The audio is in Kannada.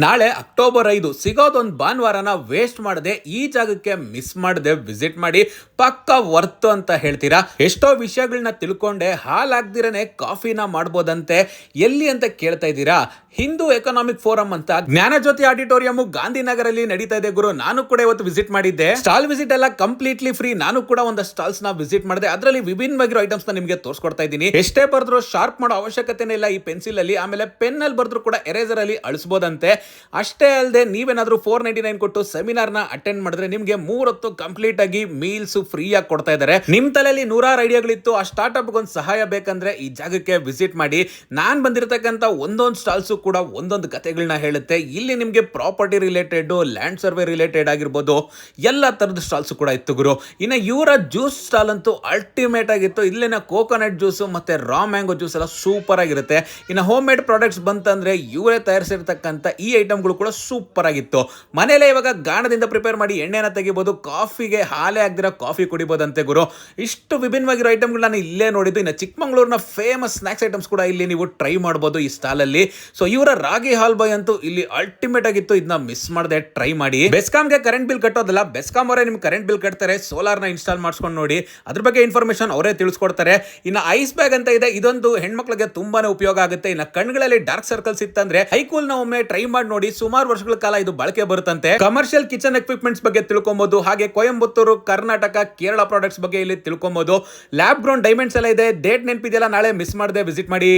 ನಾಳೆ ಅಕ್ಟೋಬರ್ 5 ಸಿಗೋದೊಂದು ಭಾನುವಾರನ ವೇಸ್ಟ್ ಮಾಡದೆ ಈ ಜಾಗಕ್ಕೆ ಮಿಸ್ ಮಾಡದೆ ವಿಸಿಟ್ ಮಾಡಿ ಪಕ್ಕ ವರ್ತ್ ಅಂತ ಹೇಳ್ತೀರಾ. ಎಷ್ಟೋ ವಿಷಯಗಳನ್ನ ತಿಳ್ಕೊಂಡೆ ಹಾಲಾಗ್ದಿರನೆ ಕಾಫಿನ ಮಾಡ್ಬೋದಂತೆ. ಎಲ್ಲಿ ಅಂತ ಕೇಳ್ತಾ ಇದ್ದೀರಾ? ಹಿಂದೂ ಎಕನಾಮಿಕ್ ಫೋರಂ ಅಂತ ಜ್ಞಾನಜ್ಯೋತಿ ಆಡಿಟೋರಿಯಂ ಗಾಂಧಿನಗರಲ್ಲಿ ನಡೀತಾ ಇದೆ ಗುರು. ನಾನು ಕೂಡ ಇವತ್ತು ವಿಸಿಟ್ ಮಾಡಿದ್ದೆ. ಸ್ಟಾಲ್ ವಿಸಿಟ್ ಎಲ್ಲ ಕಂಪ್ಲೀಟ್ಲಿ ಫ್ರೀ. ನಾನು ಕೂಡ ಒಂದು ಸ್ಟಾಲ್ಸ್ ನ ವಿಸಿಟ್ ಮಾಡಿದೆ. ಅದರಲ್ಲಿ ವಿಭಿನ್ನವಾಗಿರೋ ಐಟಮ್ಸ್ ನ ನಿಮಗೆ ತೋರಿಸ್ಕೊಡ್ತಾ ಇದ್ದೀನಿ. ಎಷ್ಟೇ ಬರೆದ್ರು ಶಾರ್ಪ್ ಮಾಡೋ ಅವಶ್ಯಕತೆನೇ ಇಲ್ಲ ಈ ಪೆನ್ಸಿಲ್ ಅಲ್ಲಿ. ಆಮೇಲೆ ಪೆನ್ ಅಲ್ಲಿ ಬರೆದ್ರು ಕೂಡ ಎರೇಸರ್ ಅಲ್ಲಿ ಅಳಿಸಬಹುದಂತೆ. ಅಷ್ಟೇ ಅಲ್ಲದೆ ನೀವೇನಾದ್ರೂ 499 ಕೊಟ್ಟು ಸೆಮಿನಾರ್ ನ ಅಟೆಂಡ್ ಮಾಡಿದ್ರೆ ನಿಮ್ಗೆ 3 ಹೊತ್ತು ಕಂಪ್ಲೀಟ್ ಆಗಿ ಮೀಲ್ಸ್ ಫ್ರೀ ಆಗಿ ಕೊಡ್ತಾ ಇದ್ದಾರೆ. ನಿಮ್ ತಲೆಯಲ್ಲಿ 100 ಐಡಿಯಾಗಳಿತ್ತು, ಆ ಸ್ಟಾರ್ಟ್ಅಪ್ ಒಂದು ಸಹಾಯ ಬೇಕಂದ್ರೆ ಈ ಜಾಗಕ್ಕೆ ವಿಸಿಟ್ ಮಾಡಿ. ನಾನ್ ಬಂದಿರತಕ್ಕಂತ ಒಂದೊಂದು ಸ್ಟಾಲ್ಸ್ ಕೂಡ ಒಂದೊಂದು ಕಥೆಗಳನ್ನ ಹೇಳುತ್ತೆ. ಇಲ್ಲಿ ನಿಮ್ಗೆ property related, land survey related ಆಗಿರ್ಬೋದು, ಎಲ್ಲ ತರದ ಸ್ಟಾಲ್ಸ್ ಕೂಡ ಇತ್ತು ಗುರು. ಇನ್ನು ಇವರ ಜ್ಯೂಸ್ ಸ್ಟಾಲ್ ಅಂತೂ ಅಲ್ಟಿಮೇಟ್ ಆಗಿತ್ತು. ಇಲ್ಲಿನ ಕೋಕೋನಟ್ ಜ್ಯೂಸ್ ಮತ್ತೆ ರಾ ಮ್ಯಾಂಗೋ ಜ್ಯೂಸ್ ಎಲ್ಲ ಸೂಪರ್ ಆಗಿರುತ್ತೆ. ಇನ್ನು ಹೋಮ್ ಮೇಡ್ ಪ್ರಾಡಕ್ಟ್ಸ್ ಬಂತಂದ್ರೆ ಇವರೇ ತಯಾರಿಸಿರ್ತಕ್ಕಂಥ ಈ ಐಟಮ್ಗಳು ಕೂಡ ಸೂಪರ್ ಆಗಿತ್ತು. ಮನೇಲೆ ಇವಾಗ ಗಾಣದಿಂದ ಪ್ರಿಪೇರ್ ಮಾಡಿ ಎಣ್ಣೆನ ತೆಗಿಬಹುದು. ಕಾಫಿಗೆ ಹಾಲೇ ಆಗದಿರೋ ಕಾಫಿ ಕುಡಿಬಹುದಂತೆ ಗುರು. ಇಷ್ಟು ವಿಭಿನ್ನವಾಗಿರೋ ಐಟಮ್ಗಳು ನಾನು ಇಲ್ಲೇ ನೋಡಿದ್ದು. ಇನ್ನು ಚಿಕ್ಕಮಂಗ್ಳೂರಿನ ಫೇಮಸ್ ಸ್ನಾಕ್ಸ್ ಐಟಮ್ಸ್ ಕೂಡ ಇಲ್ಲಿ ನೀವು ಟ್ರೈ ಮಾಡಬಹುದು ಈ ಸ್ಟಾಲ್ ಅಲ್ಲಿ. ಸೊ ಇವರ ರಾಗಿ ಹಾಲ್ ಬಾಯ್ ಅಂತೂ ಇಲ್ಲಿ ಅಲ್ಟಿಮೇಟ್ ಆಗಿತ್ತು. ಇದನ್ನ ಮಿಸ್ ಮಾಡದೆ ಟ್ರೈ ಮಾಡಿ. ಬೆಸ್ಕಾಂಗೆ ಕರೆಂಟ್ ಬಿಲ್ ಕಟ್ಟೋದಲ್ಲ, ಬೆಸ್ಕಾಂ ಅವರೇ ನಿಮ್ಗೆ ಕರೆಂಟ್ ಬಿಲ್ ಕಟ್ತಾರೆ. ಸೋಲಾರ್ ನ ಇನ್ಸ್ಟಾಲ್ ಮಾಡಿಸ್ಕೊಂಡು ನೋಡಿ, ಅದ್ರ ಬಗ್ಗೆ ಇನ್ಫಾರ್ಮೇಶನ್ ಅವರೇ ತಿಳಿಸ್ಕೊಡ್ತಾರೆ. ಇನ್ನು ಐಸ್ ಬ್ಯಾಗ್ ಅಂತ ಇದೆ, ಇದೊಂದು ಹೆಣ್ಮಕ್ಳಿಗೆ ತುಂಬಾನೇ ಉಪಯೋಗ ಆಗುತ್ತೆ. ಇನ್ನು ಕಣ್ಗಳಲ್ಲಿ ಡಾರ್ಕ್ ಸರ್ಕಲ್ಸ್ ಇತ್ತಂದ್ರೆ ಹೈಕೂಲ್ ನ ಒಮ್ಮೆ ಟ್ರೈ ಮಾಡಿ ನೋಡಿ. ಸುಮಾರು ವರ್ಷಗಳ ಕಾಲ ಇದು ಬಳಕೆ ಬರುತ್ತಂತೆ. ಕಮರ್ಷಿಯಲ್ ಕಿಚನ್ ಎಕ್ವಿಪ್ಮೆಂಟ್ಸ್ ಬಗ್ಗೆ ತಿಳ್ಕೊಬಹುದು. ಹಾಗೆ ಕೊಯಂಬತ್ತೂರು, ಕರ್ನಾಟಕ, ಕೇರಳ ಪ್ರಾಡಕ್ಟ್ಸ್ ಬಗ್ಗೆ ಇಲ್ಲಿ ತಿಳ್ಕೊಬಹುದು. ಲ್ಯಾಬ್ ಗ್ರೌಂಡ್ ಡೈಮಂಡ್ಸ್ ಎಲ್ಲ ಇದೆ. ಡೇಟ್ ನೆನಪಿದೆಯಲ್ಲ, ನಾಳೆ ಮಿಸ್ ಮಾಡದೆ ವಿಸಿಟ್ ಮಾಡಿ.